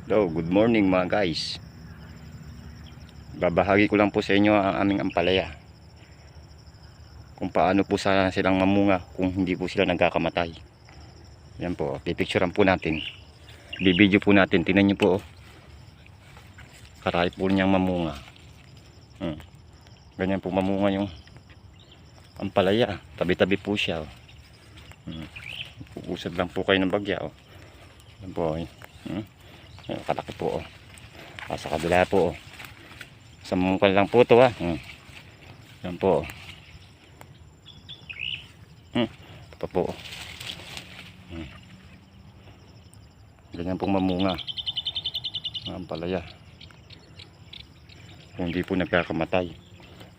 Hello, good morning mga guys. Babahagi ko lang po sa inyo ang aming ampalaya. Kung paano po sana silang mamunga kung hindi po sila nagkakamatay. Yan po, pipicturean po natin. Bibidyo po natin, tingnan nyo po. Karami po niyang mamunga. Ganyan po mamunga yung ampalaya. Tabi-tabi po siya. Uusad lang po kayo ng bagya. Yan po. Kalaki po. Sa kabila po. Sa mungkal lang po ito. Yan po. Ito po. Ganyan pong mamunga ang ampalaya kung hindi po nagkakamatay.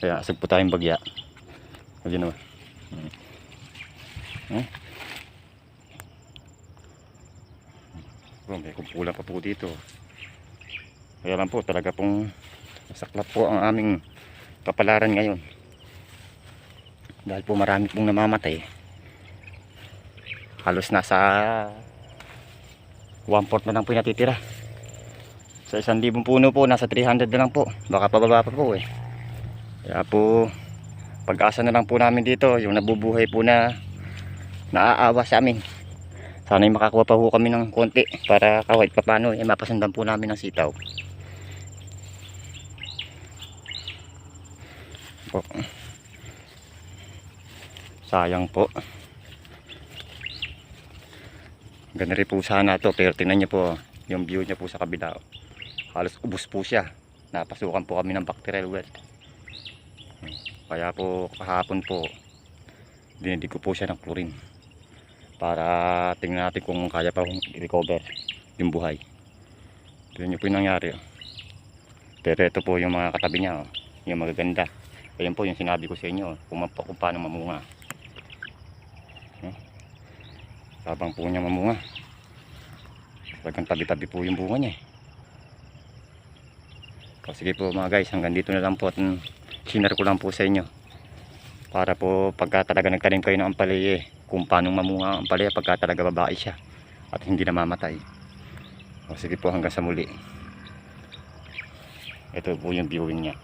Kaya asag po tayong bagya. Ganyan naman. May kumpulan pa po dito. Kaya lang po talaga pong masaklap po ang aming kapalaran ngayon. Dahil po marami pong namamatay. Halos nasa 1/4 na lang po yung natitira. Sa 1,000 puno po, nasa 300 na lang po. Baka pababa pa po eh. Kaya po, pag-asa na lang po namin dito, yung nabubuhay po na naaawa sa amin. Sana'y makakuha pa po kami ng konti para kahit papano mapasundan po namin ng sitaw. Po. Sayang po. Ganda rin po sana to, pero tingnan nyo po yung view niya po sa kabila. Halos ubos po siya. Napasukan po kami ng bacterial wilt. Kaya po kahapon po dinidig ko po siya ng chlorine para tingnan natin kung kaya pa i-recover yung buhay. Tingnan nyo po yung nangyari. Pero ito po yung mga katabi niya, yung magaganda. Ayan po yung sinabi ko sa inyo kung paano mamunga. Habang po niya mamunga, talagang tabi-tabi po yung bunga niya. Sige po mga guys, hanggang dito na lang po at sinare ko lang po sa inyo para po pagka talaga nagtanim kayo ng ampalaya kung paano mamunga ang ampalaya pagka talaga babae siya at hindi namamatay. Sige po, hanggang sa muli. Ito po yung viewing niya.